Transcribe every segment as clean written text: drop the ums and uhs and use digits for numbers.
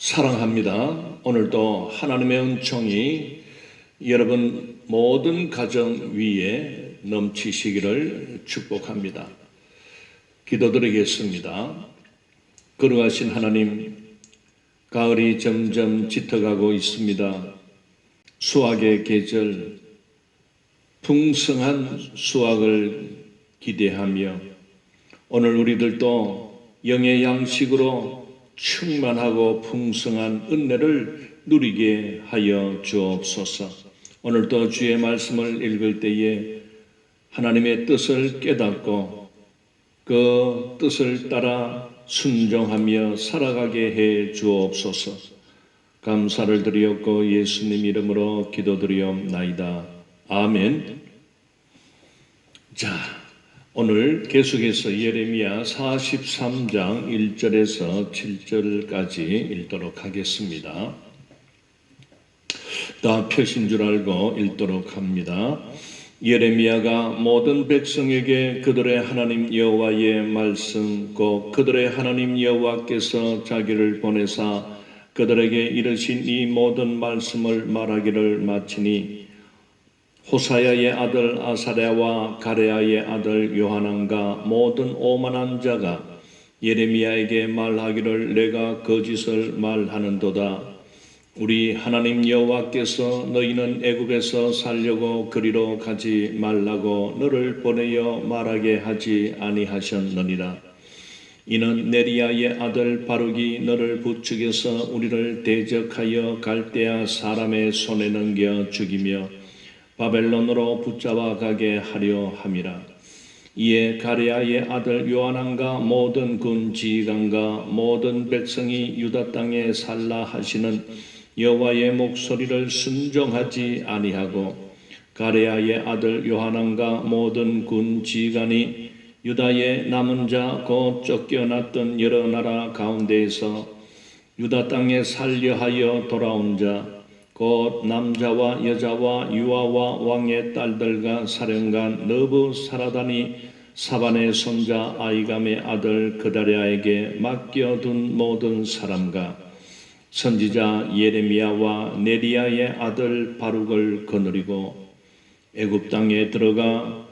사랑합니다. 오늘도 하나님의 은총이 여러분 모든 가정 위에 넘치시기를 축복합니다. 기도드리겠습니다. 거룩하신 하나님, 가을이 점점 짙어가고 있습니다. 수확의 계절, 풍성한 수확을 기대하며 오늘 우리들도 영의 양식으로 충만하고 풍성한 은혜를 누리게 하여 주옵소서. 오늘도 주의 말씀을 읽을 때에 하나님의 뜻을 깨닫고 그 뜻을 따라 순종하며 살아가게 해 주옵소서. 감사를 드리옵고 예수님 이름으로 기도드리옵나이다. 아멘. 자, 오늘 계속해서 예레미야 43장 1절에서 7절까지 읽도록 하겠습니다. 다 펴신 줄 알고 읽도록 합니다. 예레미야가 모든 백성에게 그들의 하나님 여호와의 말씀 곧 그들의 하나님 여호와께서 자기를 보내사 그들에게 이르신 이 모든 말씀을 말하기를 마치니 호사야의 아들 아사랴와 가레야의 아들 요하난과 모든 오만한 자가 예레미야에게 말하기를 내가 거짓을 말하는도다. 우리 하나님 여호와께서 너희는 애굽에서 살려고 그리로 가지 말라고 너를 보내어 말하게 하지 아니하셨느니라. 이는 네리야의 아들 바룩이 너를 부축해서 우리를 대적하여 갈대아 사람의 손에 넘겨 죽이며 바벨론으로 붙잡아 가게 하려 함이라. 이에 가레야의 아들 요하난과 모든 군 지휘관과 모든 백성이 유다 땅에 살라 하시는 여호와의 목소리를 순종하지 아니하고 가레야의 아들 요하난과 모든 군 지휘관이 유다의 남은 자 곧 쫓겨났던 여러 나라 가운데에서 유다 땅에 살려 하여 돌아온 자 곧 남자와 여자와 유아와 왕의 딸들과 사령관 너부사라단이 사반의 손자 아이감의 아들 그다랴에게 맡겨둔 모든 사람과 선지자 예레미야와 네리야의 아들 바룩을 거느리고 애굽 땅에 들어가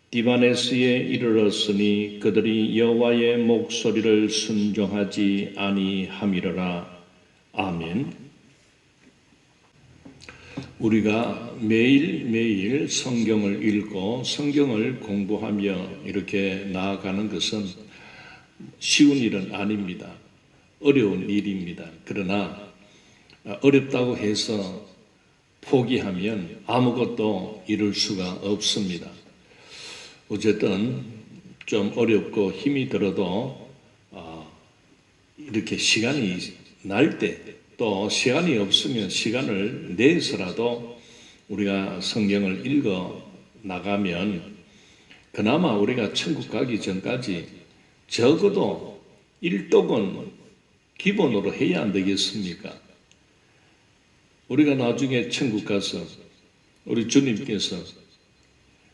디바네스에 이르렀으니 그들이 여호와의 목소리를 순종하지 아니함이로라. 아멘. 우리가 매일매일 성경을 읽고 성경을 공부하며 이렇게 나아가는 것은 쉬운 일은 아닙니다. 어려운 일입니다. 그러나 어렵다고 해서 포기하면 아무것도 이룰 수가 없습니다. 어쨌든 좀 어렵고 힘이 들어도 이렇게 시간이 날 때 또 시간이 없으면 시간을 내서라도 우리가 성경을 읽어 나가면 그나마 우리가 천국 가기 전까지 적어도 일독은 기본으로 해야 안 되겠습니까? 우리가 나중에 천국 가서 우리 주님께서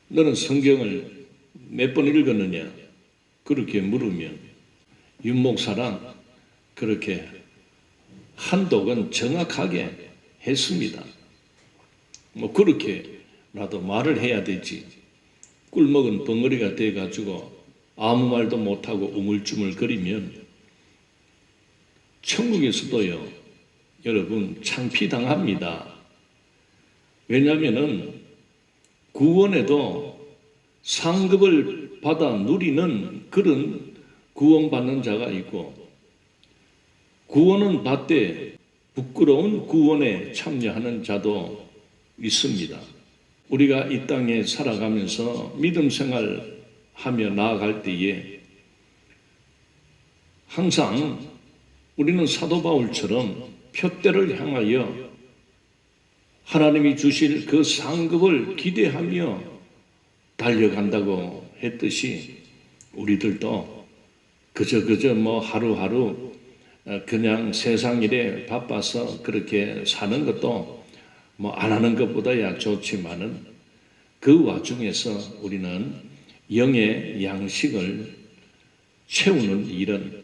너는 성경을 몇 번 읽었느냐? 그렇게 물으면 윤목사랑 그렇게 한독은 정확하게 했습니다. 그렇게라도 말을 해야 되지. 꿀먹은 벙어리가 돼가지고 아무 말도 못하고 우물쭈물거리면 천국에서도요, 여러분 창피당합니다. 왜냐하면은 구원에도 상급을 받아 누리는 그런 구원받는 자가 있고 구원은 받되 부끄러운 구원에 참여하는 자도 있습니다. 우리가 이 땅에 살아가면서 믿음 생활하며 나아갈 때에 항상 우리는 사도 바울처럼 표대를 향하여 하나님이 주실 그 상급을 기대하며 달려간다고 했듯이 우리들도 그저 뭐 하루하루 그냥 세상 일에 바빠서 그렇게 사는 것도 뭐 안 하는 것보다야 좋지만은 그 와중에서 우리는 영의 양식을 채우는 일은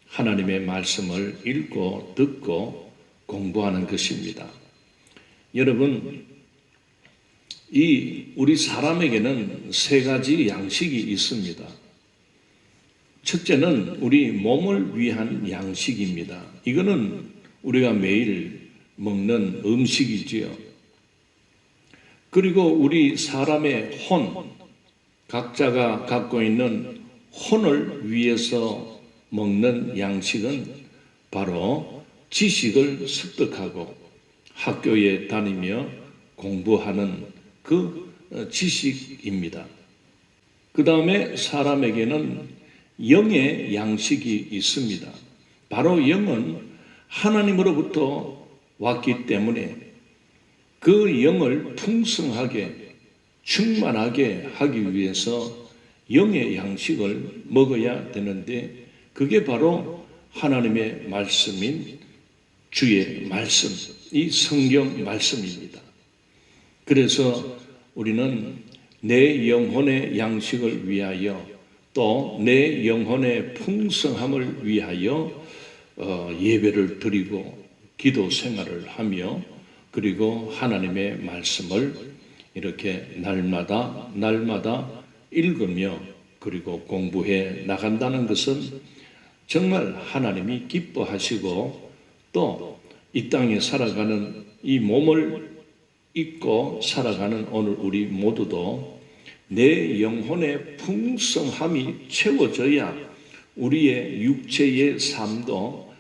하나님의 말씀을 읽고 듣고 공부하는 것입니다. 여러분, 우리 사람에게는 세 가지 양식이 있습니다. 첫째는 우리 몸을 위한 양식입니다. 이거는 우리가 매일 먹는 음식이지요. 그리고 우리 사람의 혼, 각자가 갖고 있는 혼을 위해서 먹는 양식은 바로 지식을 습득하고 학교에 다니며 공부하는 그 지식입니다. 그 다음에 사람에게는 영의 양식이 있습니다. 바로 영은 하나님으로부터 왔기 때문에 그 영을 풍성하게 충만하게 하기 위해서 영의 양식을 먹어야 되는데, 그게 바로 하나님의 말씀인 주의 말씀, 이 성경 말씀입니다. 그래서 우리는 내 영혼의 양식을 위하여 또 내 영혼의 풍성함을 위하여 예배를 드리고 기도 생활을 하며, 그리고 하나님의 말씀을 이렇게 날마다 읽으며 그리고 공부해 나간다는 것은 정말 하나님이 기뻐하시고, 또 이 땅에 살아가는 이 몸을 입고 살아가는 오늘 우리 모두도 내 영혼의 풍성함이 채워져야 우리의 육체의 삶도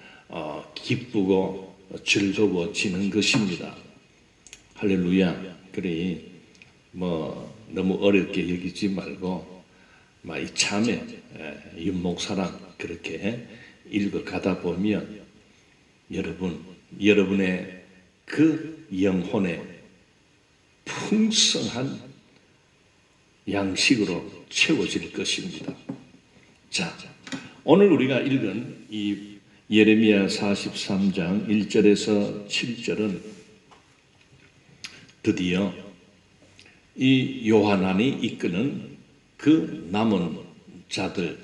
기쁘고 즐거워지는 것입니다. 할렐루야. 그러니 너무 어렵게 여기지 말고 이참에 윤목사랑 그렇게 읽어가다 보면 여러분의 그 영혼의 풍성한 양식으로 채워질 것입니다. 자, 오늘 우리가 읽은 이 예레미야 43장 1절에서 7절은 드디어 이 요하난이 이끄는 그 남은 자들,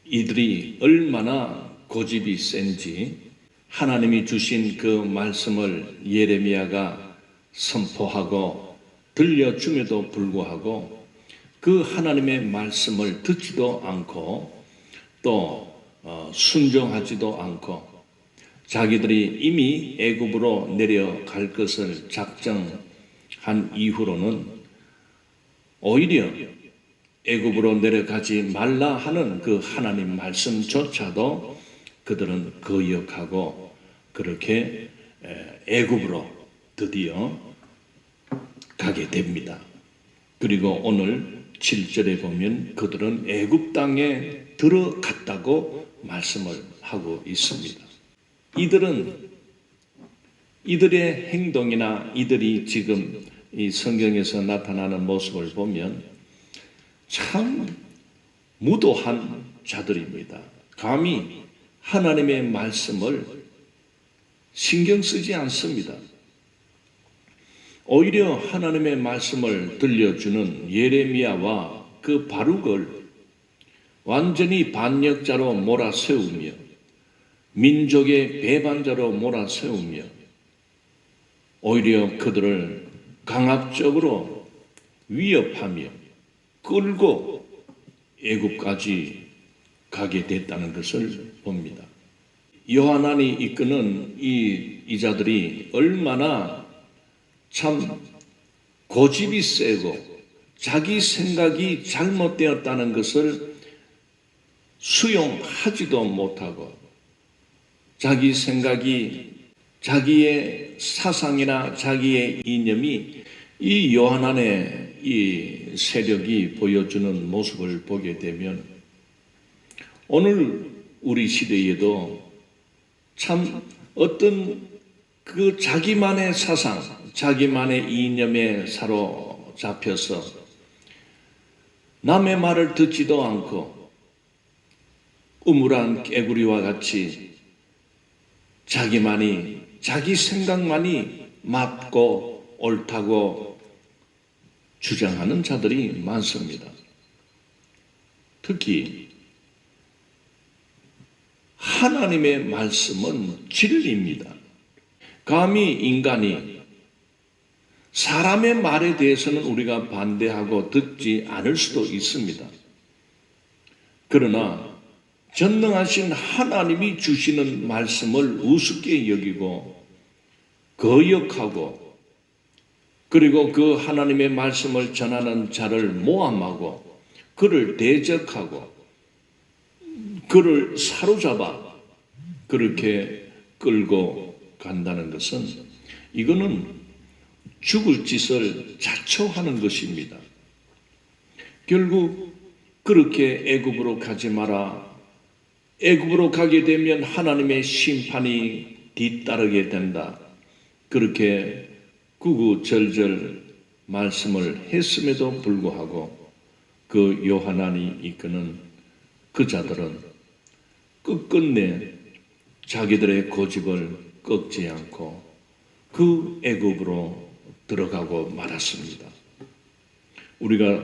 이들이 얼마나 고집이 센지 하나님이 주신 그 말씀을 예레미야가 선포하고 들려줌에도 불구하고 그 하나님의 말씀을 듣지도 않고 또 순종하지도 않고 자기들이 이미 애굽으로 내려갈 것을 작정한 이후로는 오히려 애굽으로 내려가지 말라 하는 그 하나님 말씀조차도 그들은 거역하고 그렇게 애굽으로 드디어 가게 됩니다. 그리고 오늘 7절에 보면 그들은 애굽 땅에 들어갔다고 말씀을 하고 있습니다. 이들의 행동이나 이들이 지금 이 성경에서 나타나는 모습을 보면 참 무도한 자들입니다. 감히 하나님의 말씀을 신경 쓰지 않습니다. 오히려 하나님의 말씀을 들려주는 예레미야와 그 바룩을 완전히 반역자로 몰아세우며 민족의 배반자로 몰아세우며 오히려 그들을 강압적으로 위협하며 끌고 애굽까지 가게 됐다는 것을 봅니다. 요하난이 이끄는 이 자들이 얼마나 참 고집이 세고 자기 생각이 잘못되었다는 것을 수용하지도 못하고 자기 생각이 자기의 사상이나 자기의 이념이 이 요하난의 이 세력이 보여주는 모습을 보게 되면 오늘 우리 시대에도 참 어떤 그 자기만의 사상, 자기만의 이념에 사로잡혀서 남의 말을 듣지도 않고 우물한 개구리와 같이 자기 생각만이 맞고 옳다고 주장하는 자들이 많습니다. 특히 하나님의 말씀은 진리입니다. 감히 인간이 사람의 말에 대해서는 우리가 반대하고 듣지 않을 수도 있습니다. 그러나 전능하신 하나님이 주시는 말씀을 우습게 여기고 거역하고, 그리고 그 하나님의 말씀을 전하는 자를 모함하고 그를 대적하고 그를 사로잡아 그렇게 끌고 간다는 것은, 이거는 죽을 짓을 자초하는 것입니다. 결국 그렇게 애굽으로 가지 마라, 애굽으로 가게 되면 하나님의 심판이 뒤따르게 된다, 그렇게 구구절절 말씀을 했음에도 불구하고 그 요하난이 이끄는 그 자들은 끝끝내 자기들의 고집을 꺾지 않고 그 애굽으로 들어가고 말았습니다. 우리가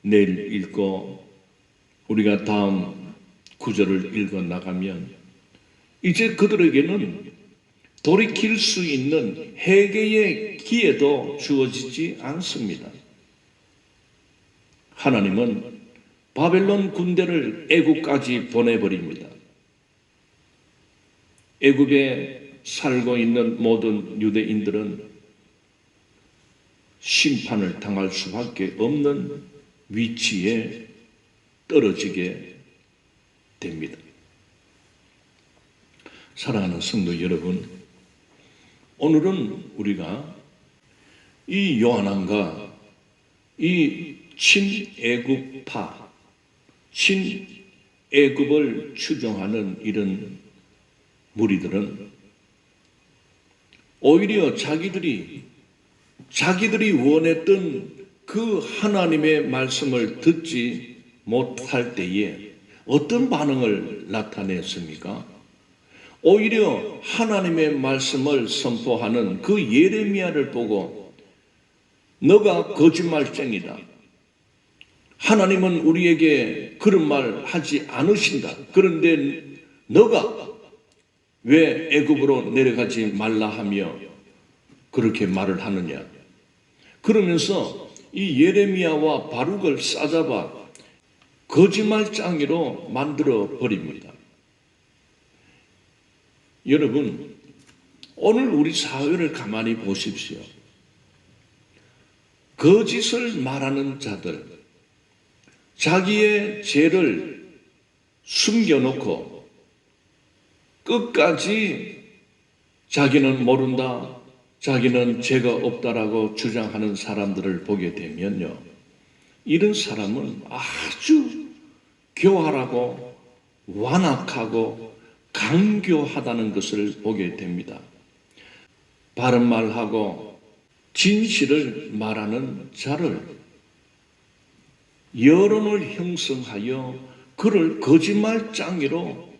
내일 읽고 우리가 다음 구절을 읽어 나가면 이제 그들에게는 돌이킬 수 있는 회개의 기회도 주어지지 않습니다. 하나님은 바벨론 군대를 애굽까지 보내버립니다. 애굽에 살고 있는 모든 유대인들은 심판을 당할 수밖에 없는 위치에 떨어지게 됩니다. 사랑하는 성도 여러분, 오늘은 우리가 이 요한왕과 이 친애굽파, 친애굽을 추종하는 이런 무리들은 오히려 자기들이 원했던 그 하나님의 말씀을 듣지 못할 때에 어떤 반응을 나타냈습니까? 오히려 하나님의 말씀을 선포하는 그 예레미야를 보고 너가 거짓말쟁이다, 하나님은 우리에게 그런 말 하지 않으신다, 그런데 너가 왜 애굽으로 내려가지 말라 하며 그렇게 말을 하느냐, 그러면서 이 예레미야와 바룩을 싸잡아 거짓말장이로 만들어 버립니다. 여러분, 오늘 우리 사회를 가만히 보십시오. 거짓을 말하는 자들, 자기의 죄를 숨겨놓고 끝까지 자기는 모른다, 자기는 죄가 없다라고 주장하는 사람들을 보게 되면요, 이런 사람은 아주 교활하고 완악하고 강교하다는 것을 보게 됩니다. 바른 말하고 진실을 말하는 자를 여론을 형성하여 그를 거짓말장이로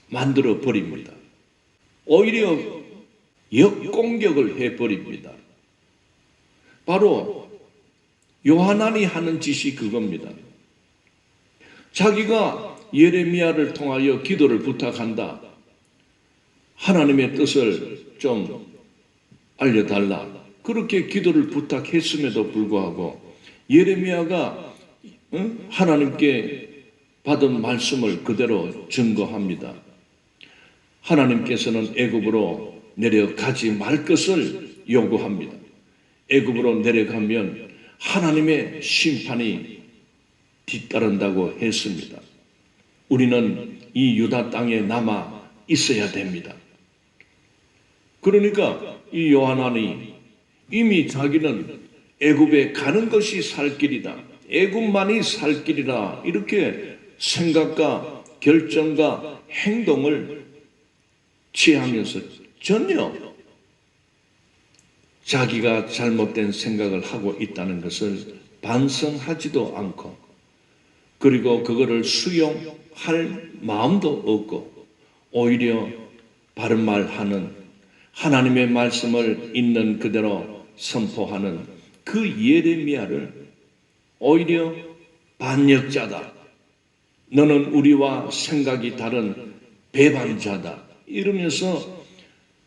만들어 버립니다. 오히려 역공격을 해버립니다. 바로 요하난이 하는 짓이 그겁니다. 자기가 예레미야를 통하여 기도를 부탁한다, 하나님의 뜻을 좀 알려달라, 그렇게 기도를 부탁했음에도 불구하고 예레미야가 하나님께 받은 말씀을 그대로 증거합니다. 하나님께서는 애굽으로 내려가지 말 것을 요구합니다. 애굽으로 내려가면 하나님의 심판이 뒤따른다고 했습니다. 우리는 이 유다 땅에 남아 있어야 됩니다. 그러니까 이 요하난이 이미 자기는 애굽에 가는 것이 살 길이다, 애굽만이 살 길이라, 이렇게 생각과 결정과 행동을 취하면서 전혀 자기가 잘못된 생각을 하고 있다는 것을 반성하지도 않고, 그리고 그거를 수용할 마음도 없고, 오히려 바른 말하는, 하나님의 말씀을 있는 그대로 선포하는 그 예레미야를 오히려 반역자다, 너는 우리와 생각이 다른 배반자다 이러면서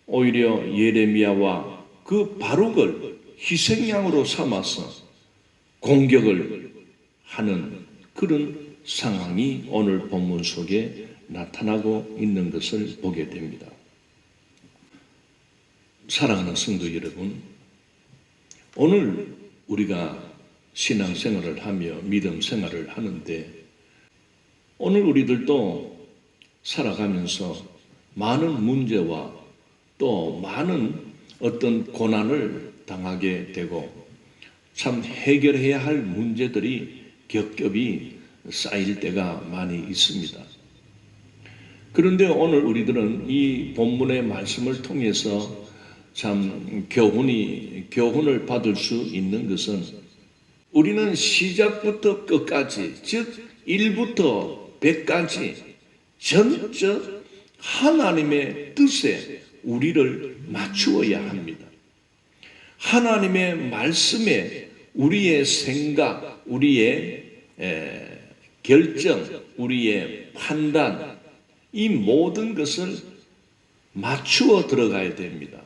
오히려 예레미야와 그 바룩을 희생양으로 삼아서 공격을 하는 그런 상황이 오늘 본문 속에 나타나고 있는 것을 보게 됩니다. 사랑하는 성도 여러분, 오늘 우리가 신앙생활을 하며 믿음 생활을 하는데 오늘 우리들도 살아가면서 많은 문제와 또 많은 어떤 고난을 당하게 되고 참 해결해야 할 문제들이 겹겹이 쌓일 때가 많이 있습니다. 그런데 오늘 우리들은 이 본문의 말씀을 통해서 참 교훈을 받을 수 있는 것은 우리는 시작부터 끝까지, 즉 1부터 100까지 전적 하나님의 뜻에 우리를 맞추어야 합니다. 하나님의 말씀에 우리의 생각, 우리의 결정, 우리의 판단, 이 모든 것을 맞추어 들어가야 됩니다.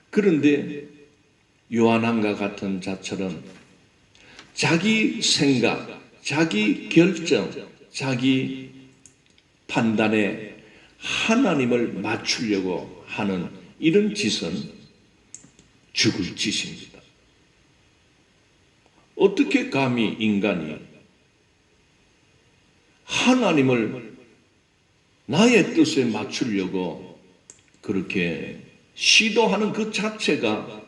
그런데 요한왕과 같은 자처럼 자기 생각, 자기 결정, 자기 판단에 하나님을 맞추려고 하는 이런 짓은 죽을 짓입니다. 어떻게 감히 인간이 하나님을 나의 뜻에 맞추려고 그렇게 시도하는 그 자체가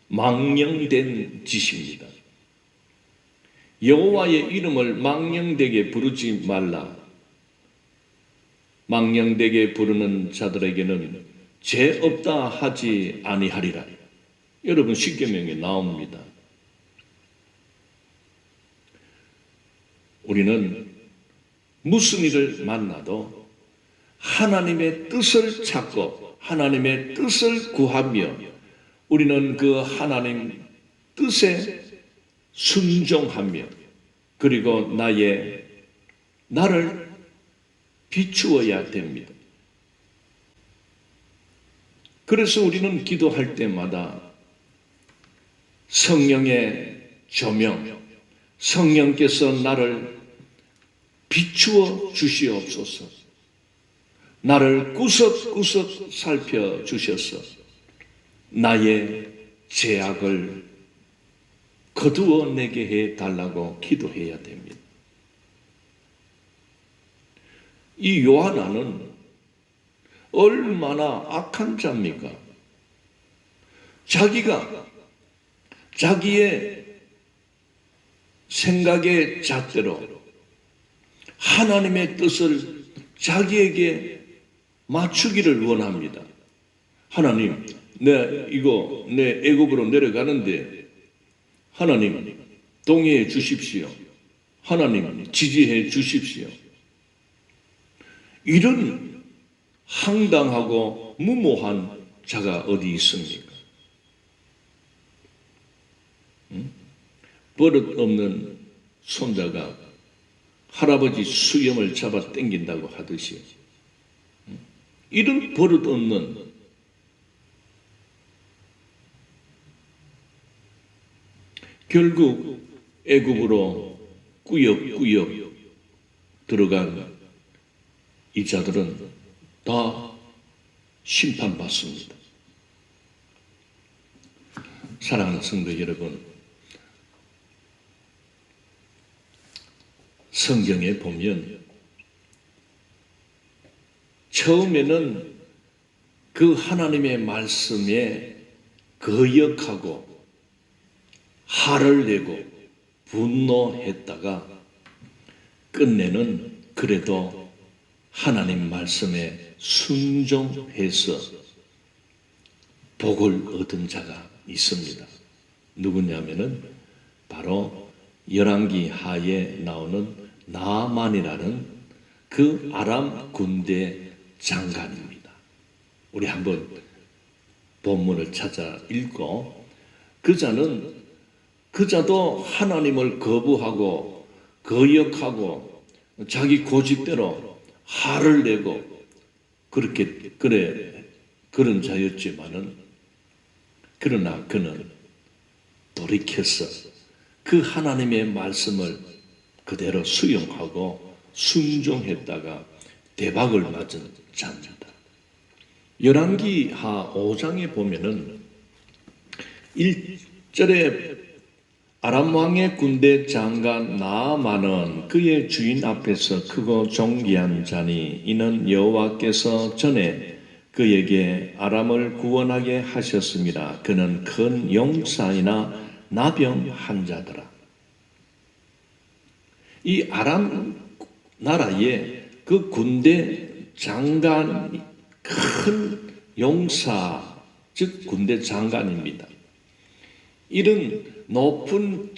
망령된 짓입니다. 여호와의 이름을 망령되게 부르지 말라. 망령되게 부르는 자들에게는 죄 없다 하지 아니하리라. 여러분 십계명에 나옵니다. 우리는 무슨 일을 만나도 하나님의 뜻을 찾고 하나님의 뜻을 구하며 우리는 그 하나님 뜻에 순종하며 그리고 나를 비추어야 됩니다. 그래서 우리는 기도할 때마다 성령의 조명, 성령께서 나를 비추어 주시옵소서. 나를 구석구석 살펴주셔서 나의 죄악을 거두어내게 해달라고 기도해야 됩니다. 이 요한아는 얼마나 악한 자입니까? 자기가 자기의 생각의 잣대로 하나님의 뜻을 자기에게 맞추기를 원합니다. 하나님, 내 애굽으로 내려가는데 하나님 동의해 주십시오. 하나님 지지해 주십시오. 이런 황당하고 무모한 자가 어디 있습니까? 버릇 없는 손자가 할아버지 수염을 잡아 당긴다고 하듯이 이런 버릇 없는 결국 애굽으로 꾸역꾸역 들어간 이 자들은 다 심판받습니다. 사랑하는 성도 여러분, 성경에 보면 처음에는 그 하나님의 말씀에 거역하고 화를 내고 분노했다가 끝내는 그래도 하나님 말씀에 순종해서 복을 얻은 자가 있습니다. 누구냐면은 바로 열왕기 하에 나오는 나아만이라는 그 아람 군대 장관입니다. 우리 한번 본문을 찾아 읽고 그자도 하나님을 거부하고 거역하고 자기 고집대로 화를 내고 그런 자였지만은 그러나 그는 돌이켜서 그 하나님의 말씀을 그대로 수용하고 순종했다가 대박을 맞은 자입니다. 열왕기하 5장에 보면은 1절에 아람 왕의 군대 장관 나아만은 그의 주인 앞에서 크고 존귀한 자니 이는 여호와께서 전에 그에게 아람을 구원하게 하셨습니다. 그는 큰 용사이나 나병 자더라. 이 아람 나라의 그 군대 장관, 큰 용사, 즉 군대 장관입니다. 이런 높은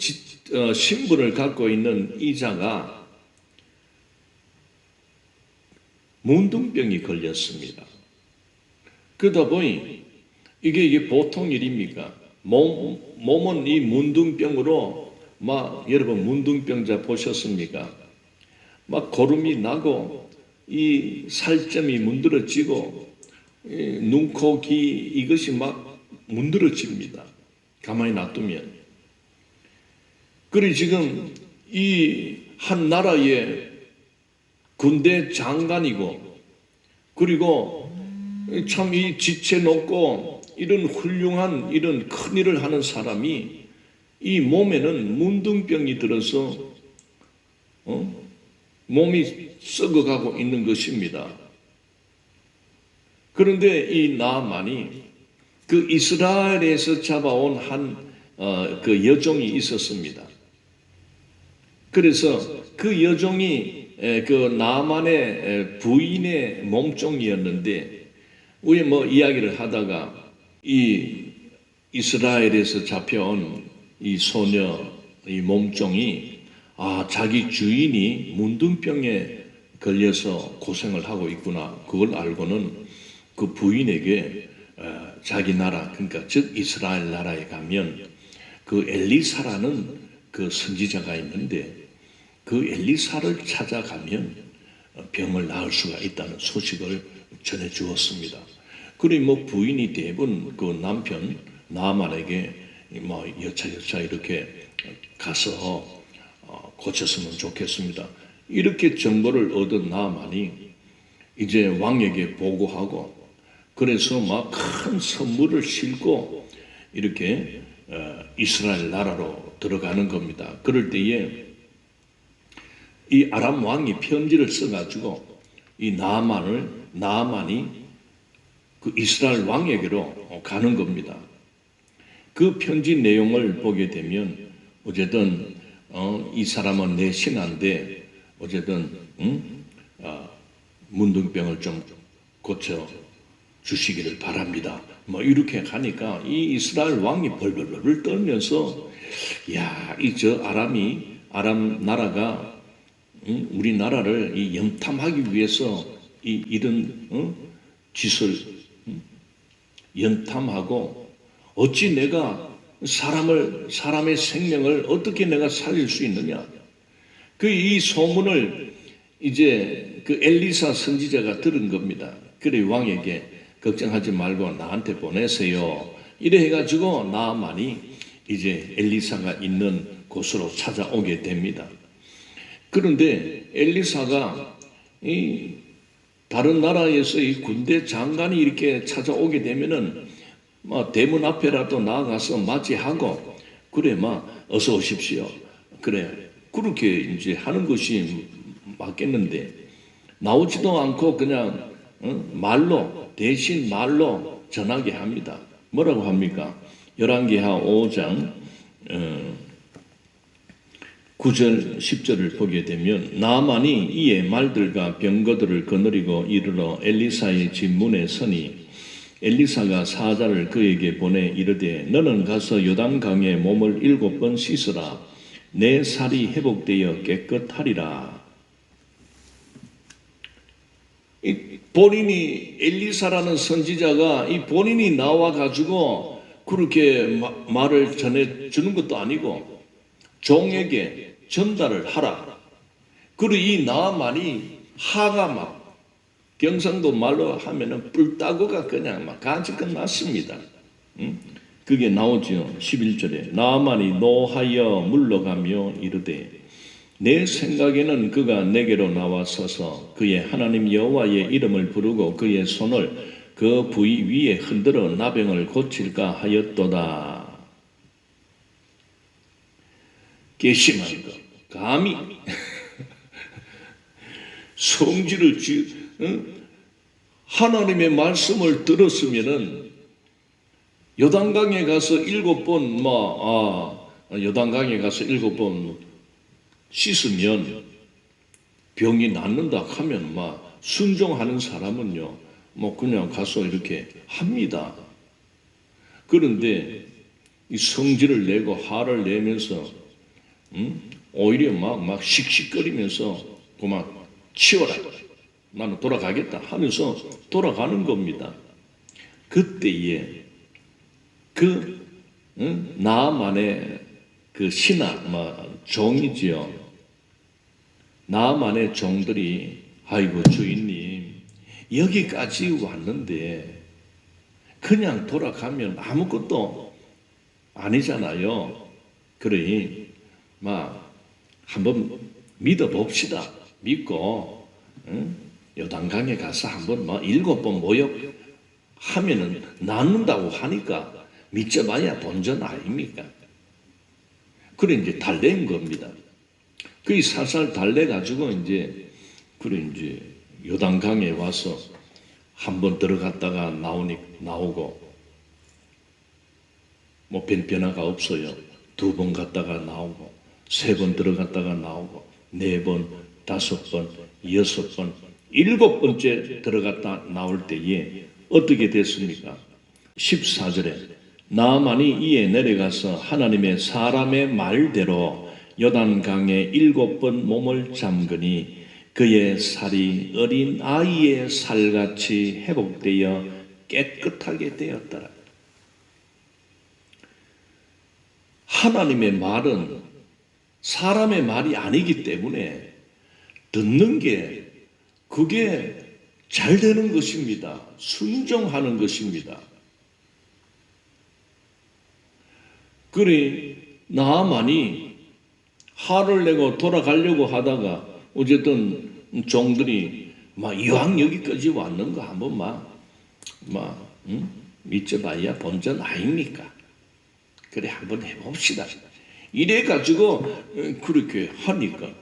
신분을 갖고 있는 이 자가 문둥병이 걸렸습니다. 그러다 보니 이게 보통 일입니까? 몸은 이 문둥병으로 여러분 문둥병자 보셨습니까? 막 고름이 나고 이 살점이 문드러지고 눈, 코, 귀 이것이 막 문드러집니다. 가만히 놔두면. 그리고 지금 이 한 나라의 군대 장관이고 그리고 참 이 지체 높고 이런 훌륭한 이런 큰 일을 하는 사람이 이 몸에는 문둥병이 들어서 몸이 썩어가고 있는 것입니다. 그런데 이 나아만이 그 이스라엘에서 잡아온 그 여종이 있었습니다. 그래서 그 여종이 그 나아만의 부인의 몸종이었는데 우리 이야기를 하다가 이 이스라엘에서 잡혀온 이 소녀 이 몸종이 자기 주인이 문둥병에 걸려서 고생을 하고 있구나. 그걸 알고는 그 부인에게 자기 나라, 그러니까 즉 이스라엘 나라에 가면 그 엘리사라는 그 선지자가 있는데 그 엘리사를 찾아가면 병을 나을 수가 있다는 소식을 전해 주었습니다. 그리고 부인이 대부분 그 남편 나아만에게 여차여차 이렇게 가서 고쳤으면 좋겠습니다. 이렇게 정보를 얻은 나아만이 이제 왕에게 보고하고 그래서 막 큰 선물을 싣고 이렇게 이스라엘 나라로 들어가는 겁니다. 그럴 때에 이 아람 왕이 편지를 써가지고 이 나아만이 그 이스라엘 왕에게로 가는 겁니다. 그 편지 내용을 보게 되면 어쨌든 이 사람은 내 신하인데 어쨌든 문둥병을 좀 고쳐 주시기를 바랍니다. 이렇게 하니까 이 이스라엘 왕이 벌벌벌 떨면서 아람 나라가 우리나라를 연탐하기 위해서 이런 짓을 연탐하고 어찌 내가 사람의 생명을 어떻게 내가 살릴 수 있느냐? 이 소문을 이제 그 엘리사 선지자가 들은 겁니다. 그래 왕에게 걱정하지 말고 나한테 보내세요. 이래 해가지고 나아만이 이제 엘리사가 있는 곳으로 찾아오게 됩니다. 그런데 엘리사가 이 다른 나라에서 이 군대 장관이 이렇게 찾아오게 되면은 대문 앞에라도 나가서 맞이하고 그래 어서 오십시오. 그래 그렇게 이제 하는 것이 맞겠는데 나오지도 않고 그냥 대신 말로 전하게 합니다. 뭐라고 합니까? 열왕기하 5장 9절 10절을 보게 되면 나아만이 이에 말들과 병거들을 거느리고 이르러 엘리사의 집 문에 서니 엘리사가 사자를 그에게 보내 이르되 너는 가서 요단강에 몸을 7번 씻으라 내 살이 회복되어 깨끗하리라. 본인이 엘리사라는 선지자가 본인이 나와 가지고 그렇게 말을 전해 주는 것도 아니고 종에게 전달을 하라. 그리고 이 나아만이 화가 경상도 말로 하면은 뿔따구가 그냥 막 가지 끝났습니다. 그게 나오죠. 11절에 나아만이 노하여 물러가며 이르되 내 생각에는 그가 내게로 나와서서 그의 하나님 여호와의 이름을 부르고 그의 손을 그 부위 위에 흔들어 나병을 고칠까 하였도다. 괘씸한 거, 감히 성질을 하나님의 말씀을 들었으면은 요단강에 가서 7번 요단강에 가서 7번 씻으면 병이 낫는다 하면 순종하는 사람은요 그냥 가서 이렇게 합니다. 그런데 이 성질을 내고 화를 내면서 오히려 막 씩씩거리면서 그만 치워라, 나는 돌아가겠다 하면서 돌아가는 겁니다. 그때에 나아만의 그 신하 종이지요. 나아만의 종들이 아이고 주인님 여기까지 왔는데 그냥 돌아가면 아무것도 아니잖아요. 그러니 한번 믿어봅시다. 믿고 요단강에 가서 한번 7번 모욕하면은 낫는다고 하니까 믿져봐야 본전 아닙니까? 그래 이제 달랜 겁니다. 그게 살살 달래가지고 이제 요단강에 와서 한번 들어갔다가 나오고 변화가 없어요. 2번 갔다가 나오고 3번 들어갔다가 나오고 4번, 5번, 6번, 7번째 들어갔다 나올 때에 어떻게 됐습니까? 14절에 나아만이 이에 내려가서 하나님의 사람의 말대로 요단강에 7번 몸을 잠그니 그의 살이 어린 아이의 살같이 회복되어 깨끗하게 되었더라. 하나님의 말은 사람의 말이 아니기 때문에 듣는 게 그게 잘 되는 것입니다. 순종하는 것입니다. 그래 나아만이 화를 내고 돌아가려고 하다가 어쨌든 종들이 이왕 여기까지 왔는 거 한번 믿져봐야 본전 아닙니까? 그래 한번 해봅시다. 이래가지고 그렇게 하니까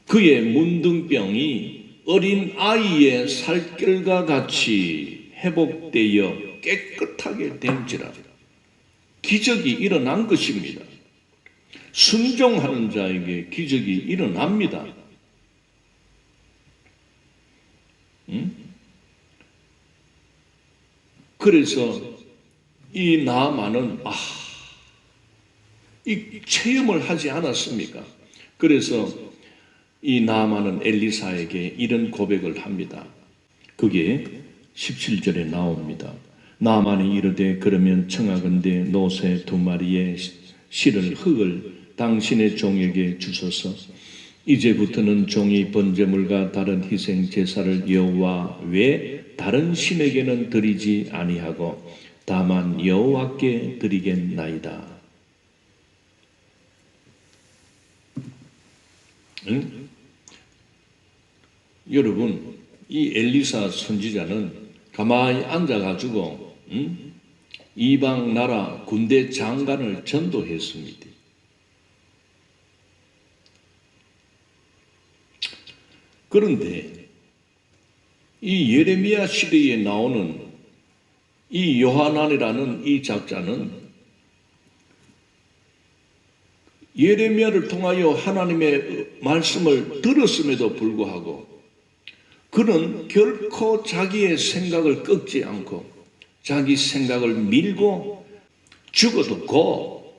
그의 문둥병이 어린 아이의 살결과 같이 회복되어 깨끗하게 된지라. 기적이 일어난 것입니다. 순종하는 자에게 기적이 일어납니다. 그래서 이 나아만은 이 체험을 하지 않았습니까? 그래서 이 나아만은 엘리사에게 이런 고백을 합니다. 그게 17절에 나옵니다. 나아만이 이르되 그러면 청하건대 노새 2마리의 실을 흙을 당신의 종에게 주소서. 이제부터는 종이 번제물과 다른 희생 제사를 여호와 외 다른 신에게는 드리지 아니하고 다만 여호와께 드리겠나이다. 여러분, 이 엘리사 선지자는 가만히 앉아가지고 이방 나라 군대 장관을 전도했습니다. 그런데 이 예레미야 시대에 나오는 이 요하난이라는 이 작자는 예레미야를 통하여 하나님의 말씀을 들었음에도 불구하고 그는 결코 자기의 생각을 꺾지 않고 자기 생각을 밀고 죽어도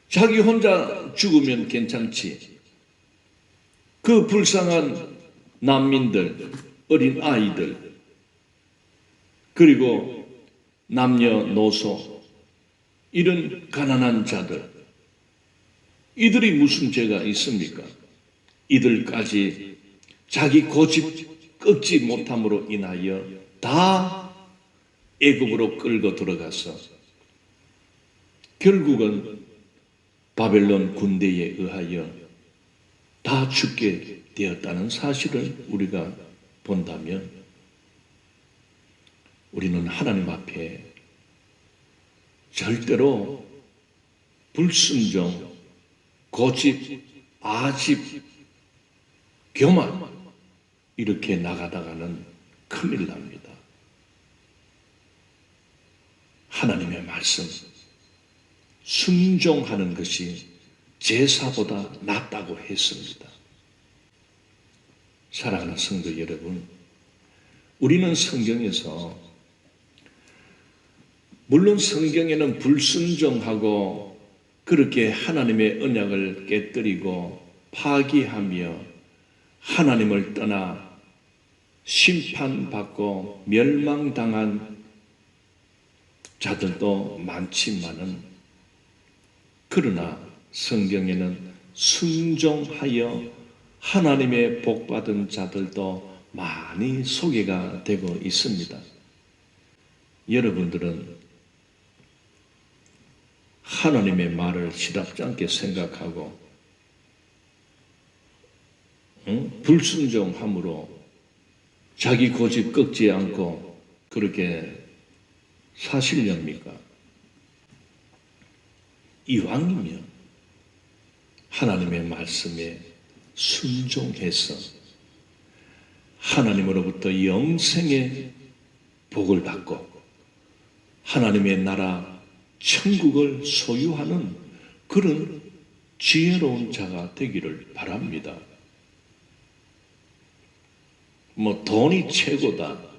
자기 혼자 죽으면 괜찮지. 그 불쌍한 난민들, 어린 아이들, 그리고 남녀노소, 이런 가난한 자들, 이들이 무슨 죄가 있습니까? 이들까지 자기 고집 꺾지 못함으로 인하여 다 애굽으로 끌고 들어가서 결국은 바벨론 군대에 의하여 다 죽게 되었다는 사실을 우리가 본다면 우리는 하나님 앞에 절대로 불순종, 고집, 아집, 교만 이렇게 나가다가는 큰일 납니다. 하나님의 말씀 순종하는 것이 제사보다 낫다고 했습니다. 사랑하는 성도 여러분, 우리는 성경에서 물론 성경에는 불순종하고 그렇게 하나님의 언약을 깨뜨리고 파기하며 하나님을 떠나 심판받고 멸망당한 자들도 많지만은 그러나 성경에는 순종하여 하나님의 복받은 자들도 많이 소개가 되고 있습니다. 여러분들은 하나님의 말을 시답지 않게 생각하고 불순종함으로 자기 고집 꺾지 않고 그렇게 사시렵니까? 이왕이면 하나님의 말씀에 순종해서 하나님으로부터 영생의 복을 받고 하나님의 나라 천국을 소유하는 그런 지혜로운 자가 되기를 바랍니다. 돈이 최고다.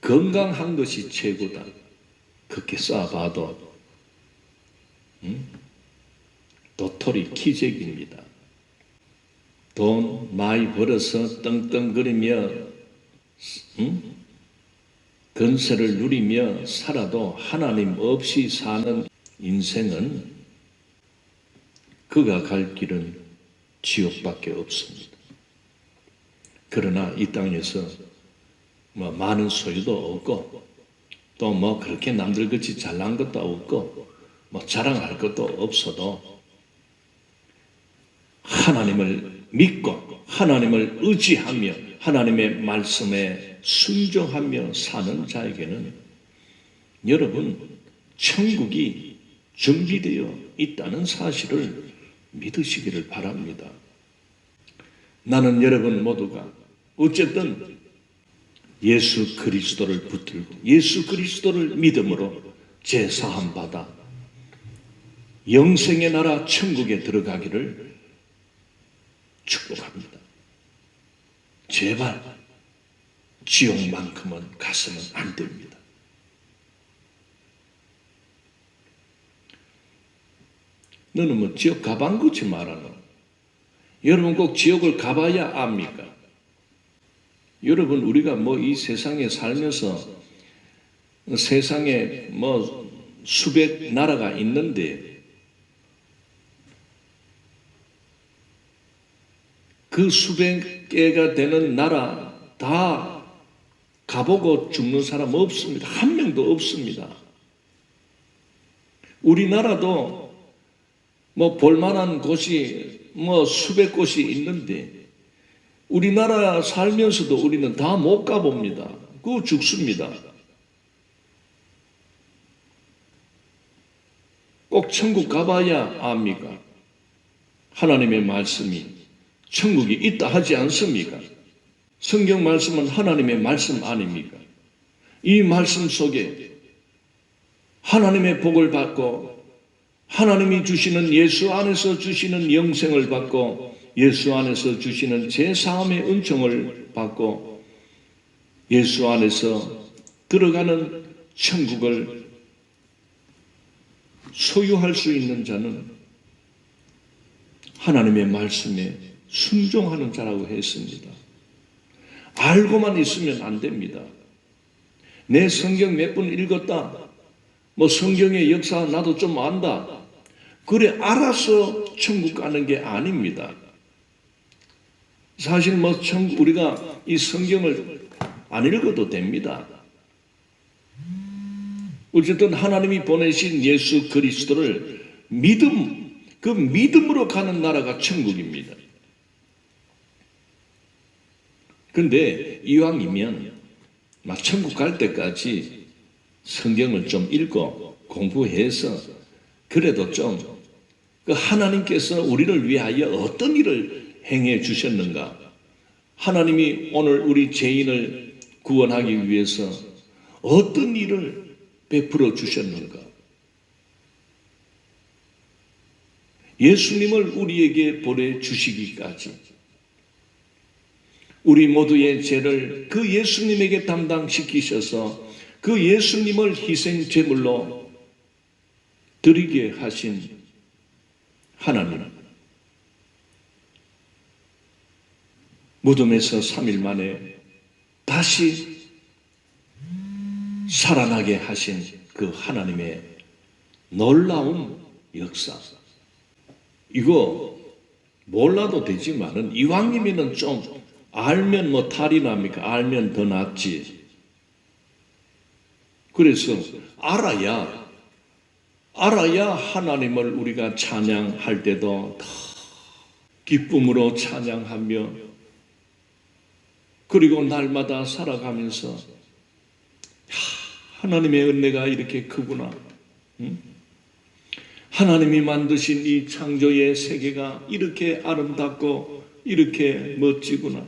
건강한 것이 최고다. 그렇게 쌓아봐도 도토리 기적입니다. 돈 많이 벌어서 떵떵거리며 건세를 누리며 살아도 하나님 없이 사는 인생은 그가 갈 길은 지옥밖에 없습니다. 그러나 이 땅에서 많은 소유도 없고 또 그렇게 남들같이 잘난 것도 없고 자랑할 것도 없어도 하나님을 믿고 하나님을 의지하며 하나님의 말씀에 순종하며 사는 자에게는 여러분 천국이 준비되어 있다는 사실을 믿으시기를 바랍니다. 나는 여러분 모두가 어쨌든 예수 그리스도를 붙들고 예수 그리스도를 믿음으로 제사함 받아 영생의 나라 천국에 들어가기를 축복합니다. 제발 지옥만큼은 가서는 안 됩니다. 너는 지옥 가방 굳이 말하노? 여러분 꼭 지옥을 가봐야 압니까? 여러분 우리가 이 세상에 살면서 세상에 수백 나라가 있는데 그 수백 개가 되는 나라 다 가보고 죽는 사람 없습니다. 한 명도 없습니다. 우리나라도 볼만한 곳이 수백 곳이 있는데 우리나라 살면서도 우리는 다 못 가봅니다. 그거 죽습니다. 꼭 천국 가봐야 압니까? 하나님의 말씀이 천국이 있다 하지 않습니까? 성경 말씀은 하나님의 말씀 아닙니까? 이 말씀 속에 하나님의 복을 받고 하나님이 주시는 예수 안에서 주시는 영생을 받고 예수 안에서 주시는 제사함의 은총을 받고 예수 안에서 들어가는 천국을 소유할 수 있는 자는 하나님의 말씀에 순종하는 자라고 했습니다. 알고만 있으면 안 됩니다. 내 성경 몇 번 읽었다. 성경의 역사 나도 좀 안다. 그래 알아서 천국 가는 게 아닙니다. 사실 우리가 이 성경을 안 읽어도 됩니다. 어쨌든 하나님이 보내신 예수 그리스도를 그 믿음으로 가는 나라가 천국입니다. 근데 이왕이면 천국 갈 때까지 성경을 좀 읽고 공부해서 그래도 좀 그 하나님께서 우리를 위하여 어떤 일을 행해 주셨는가, 하나님이 오늘 우리 죄인을 구원하기 위해서 어떤 일을 베풀어 주셨는가, 예수님을 우리에게 보내주시기까지 우리 모두의 죄를 그 예수님에게 담당시키셔서 그 예수님을 희생제물로 드리게 하신 하나님, 무덤에서 3일 만에 다시 살아나게 하신 그 하나님의 놀라운 역사, 이거 몰라도 되지만은 이왕이면은 좀 알면 탈이 납니까? 알면 더 낫지. 그래서 알아야 하나님을 우리가 찬양할 때도 더 기쁨으로 찬양하며, 그리고 날마다 살아가면서 하나님의 은혜가 이렇게 크구나, 하나님이 만드신 이 창조의 세계가 이렇게 아름답고 이렇게 멋지구나,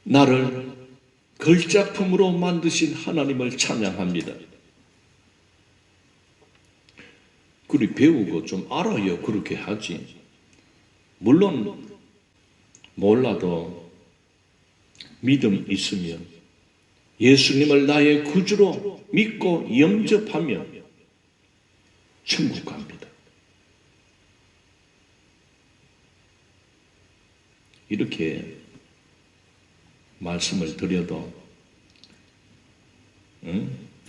나를 걸작품으로 만드신 하나님을 찬양합니다. 그리 배우고 좀 알아요. 그렇게 하지. 물론 몰라도 믿음 있으면 예수님을 나의 구주로 믿고 영접하면 천국 갑니다. 이렇게 말씀을 드려도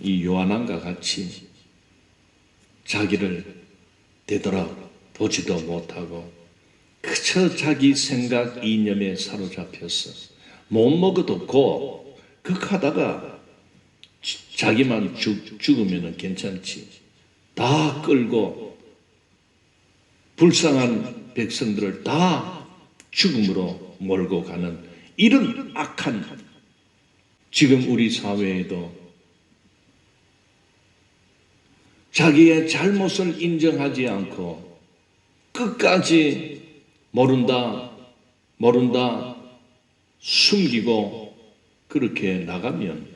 이 요한왕과 같이 자기를 되돌아보지도 못하고 그저 자기 생각 이념에 사로잡혀서 못 먹어도 극하다가 자기만 죽으면 괜찮지, 다 끌고 불쌍한 백성들을 다 죽음으로 몰고 가는 이런 악한, 지금 우리 사회에도 자기의 잘못을 인정하지 않고 끝까지 모른다 숨기고 그렇게 나가면,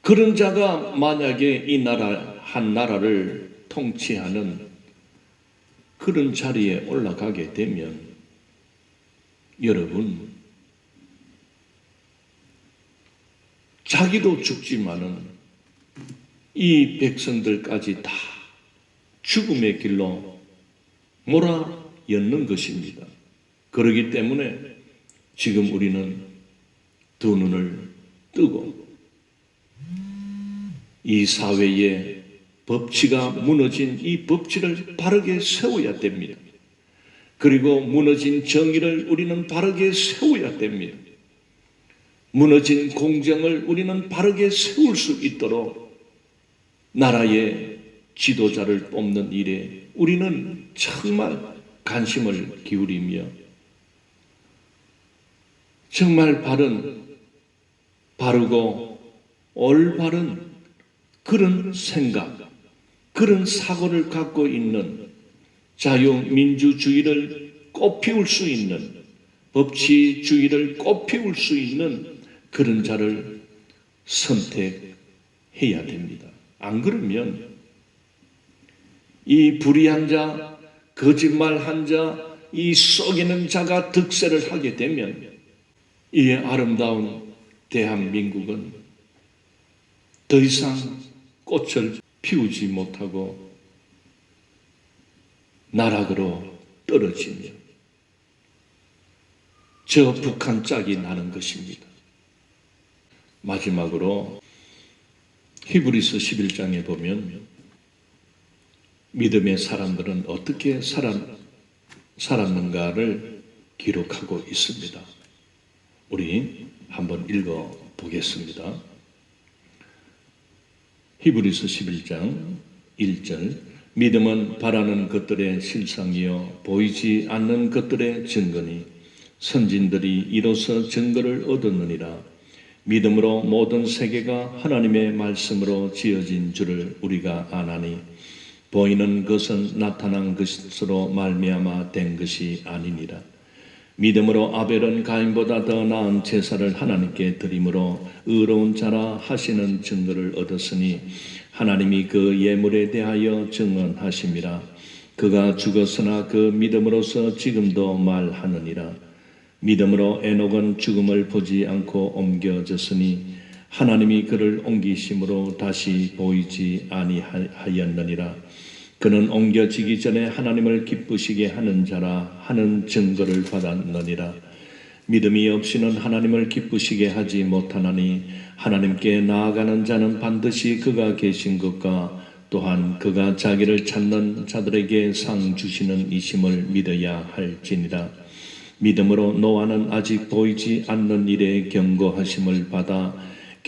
그런 자가 만약에 이 나라 한 나라를 통치하는 그런 자리에 올라가게 되면 여러분, 자기도 죽지만은 이 백성들까지 다 죽음의 길로 몰아넣는 것입니다. 그렇기 때문에 지금 우리는 두 눈을 뜨고 이 사회의 법치가 무너진 이 법치를 바르게 세워야 됩니다. 그리고 무너진 정의를 우리는 바르게 세워야 됩니다. 무너진 공정을 우리는 바르게 세울 수 있도록 나라의 지도자를 뽑는 일에 우리는 정말 관심을 기울이며 정말 바르고 올바른 그런 생각, 그런 사고를 갖고 있는 자유민주주의를 꽃피울 수 있는, 법치주의를 꽃피울 수 있는 그런 자를 선택해야 됩니다. 안 그러면 이 불의한 자, 거짓말한 자, 이 속이는 자가 득세를 하게 되면 이 아름다운 대한민국은 더 이상 꽃을 피우지 못하고 나락으로 떨어지며 저 북한 짝이 나는 것입니다. 마지막으로 히브리서 11장에 보면 믿음의 사람들은 어떻게 살았는가를 기록하고 있습니다. 우리 한번 읽어 보겠습니다. 히브리서 11장 1절 믿음은 바라는 것들의 실상이요 보이지 않는 것들의 증거니 선진들이 이로써 증거를 얻었느니라. 믿음으로 모든 세계가 하나님의 말씀으로 지어진 줄을 우리가 아나니 보이는 것은 나타난 것으로 말미암아 된 것이 아니니라. 믿음으로 아벨은 가인보다 더 나은 제사를 하나님께 드림으로 의로운 자라 하시는 증거를 얻었으니 하나님이 그 예물에 대하여 증언하심이라. 그가 죽었으나 그 믿음으로서 지금도 말하느니라. 믿음으로 에녹은 죽음을 보지 않고 옮겨졌으니 하나님이 그를 옮기심으로 다시 보이지 아니하였느니라. 그는 옮겨지기 전에 하나님을 기쁘시게 하는 자라 하는 증거를 받았느니라. 믿음이 없이는 하나님을 기쁘시게 하지 못하나니 하나님께 나아가는 자는 반드시 그가 계신 것과 또한 그가 자기를 찾는 자들에게 상 주시는 이심을 믿어야 할지니라. 믿음으로 노아는 아직 보이지 않는 일에 경고하심을 받아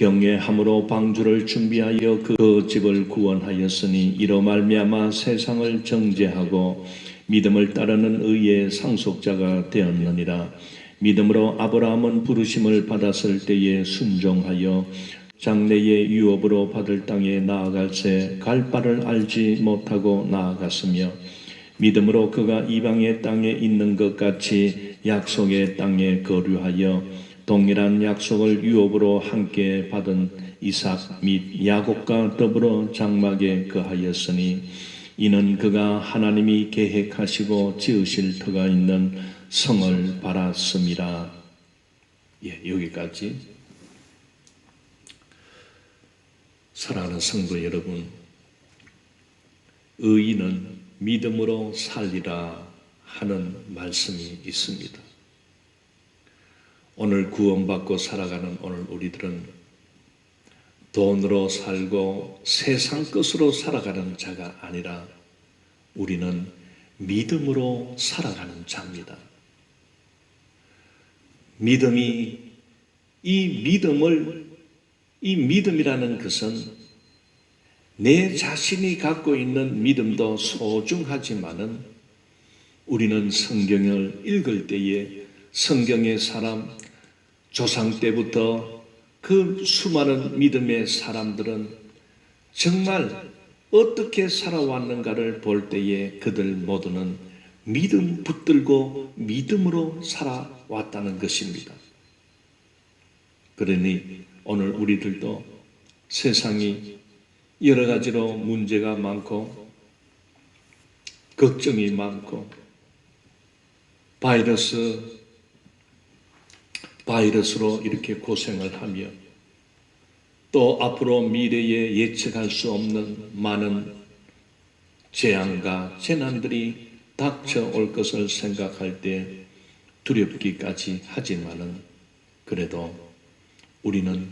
경외함으로 방주를 준비하여 그 집을 구원하였으니 이로 말미암아 세상을 정죄하고 믿음을 따르는 의의 상속자가 되었느니라. 믿음으로 아브라함은 부르심을 받았을 때에 순종하여 장래의 유업으로 받을 땅에 나아갈새 갈 바를 알지 못하고 나아갔으며 믿음으로 그가 이방의 땅에 있는 것 같이 약속의 땅에 거류하여 동일한 약속을 유업으로 함께 받은 이삭 및 야곱과 더불어 장막에 거하였으니 이는 그가 하나님이 계획하시고 지으실 터가 있는 성을 바랐음이라. 여기까지. 사랑하는 성도 여러분, 의인은 믿음으로 살리라 하는 말씀이 있습니다. 오늘 구원받고 살아가는 오늘 우리들은 돈으로 살고 세상 것으로 살아가는 자가 아니라 우리는 믿음으로 살아가는 자입니다. 이 믿음이라는 것은 내 자신이 갖고 있는 믿음도 소중하지만은 우리는 성경을 읽을 때에 성경의 사람, 조상 때부터 그 수많은 믿음의 사람들은 정말 어떻게 살아왔는가를 볼 때에 그들 모두는 믿음 붙들고 믿음으로 살아왔다는 것입니다. 그러니 오늘 우리들도 세상이 여러 가지로 문제가 많고 걱정이 많고 바이러스로 이렇게 고생을 하며 또 앞으로 미래에 예측할 수 없는 많은 재앙과 재난들이 닥쳐올 것을 생각할 때 두렵기까지 하지만은 그래도 우리는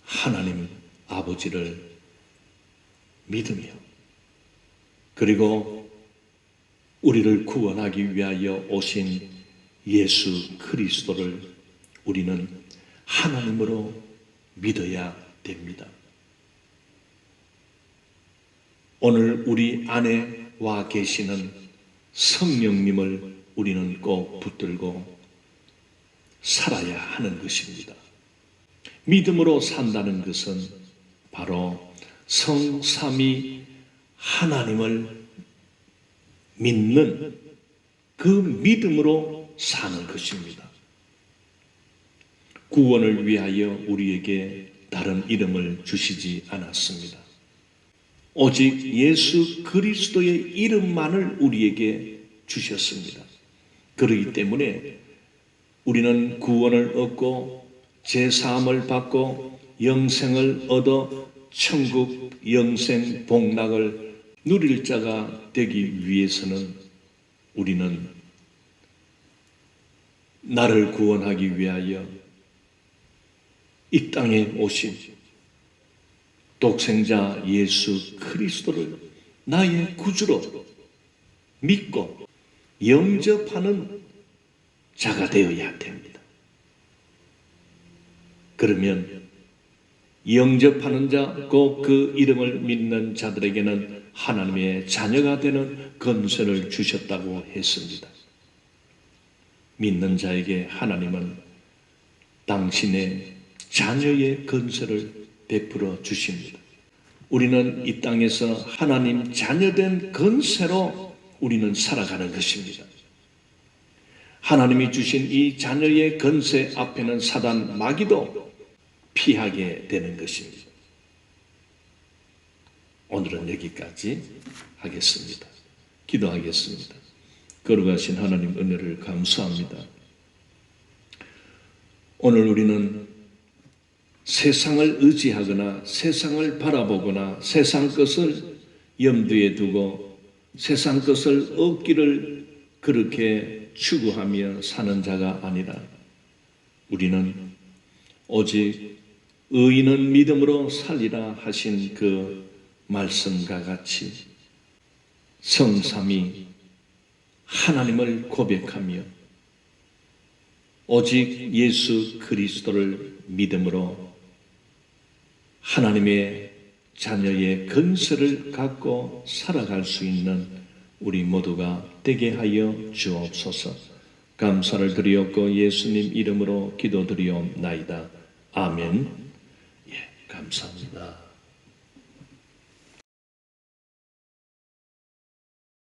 하나님 아버지를 믿으며 그리고 우리를 구원하기 위하여 오신 예수 그리스도를 우리는 하나님으로 믿어야 됩니다. 오늘 우리 안에 와 계시는 성령님을 우리는 꼭 붙들고 살아야 하는 것입니다. 믿음으로 산다는 것은 바로 성삼위 하나님을 믿는 그 믿음으로 사는 것입니다. 구원을 위하여 우리에게 다른 이름을 주시지 않았습니다. 오직 예수 그리스도의 이름만을 우리에게 주셨습니다. 그렇기 때문에 우리는 구원을 얻고 제사함을 받고 영생을 얻어 천국 영생 복락을 누릴 자가 되기 위해서는 우리는 나를 구원하기 위하여 이 땅에 오신 독생자 예수 그리스도를 나의 구주로 믿고 영접하는 자가 되어야 됩니다. 그러면 영접하는 자, 곧 그 이름을 믿는 자들에게는 하나님의 자녀가 되는 권세를 주셨다고 했습니다. 믿는 자에게 하나님은 당신의 자녀의 권세를 베풀어 주십니다. 우리는 이 땅에서 하나님 자녀된 권세로 우리는 살아가는 것입니다. 하나님이 주신 이 자녀의 권세 앞에는 사단 마귀도 피하게 되는 것입니다. 오늘은 여기까지 하겠습니다. 기도하겠습니다. 거룩하신 하나님 은혜를 감사합니다. 오늘 우리는 세상을 의지하거나 세상을 바라보거나 세상 것을 염두에 두고 세상 것을 얻기를 그렇게 추구하며 사는 자가 아니라 우리는 오직 의인은 믿음으로 살리라 하신 그 말씀과 같이 성삼위 하나님을 고백하며 오직 예수 그리스도를 믿음으로 하나님의 자녀의 권세를 갖고 살아갈 수 있는 우리 모두가 되게 하여 주옵소서. 감사를 드리옵고 예수님 이름으로 기도드리옵나이다. 아멘. 예, 감사합니다.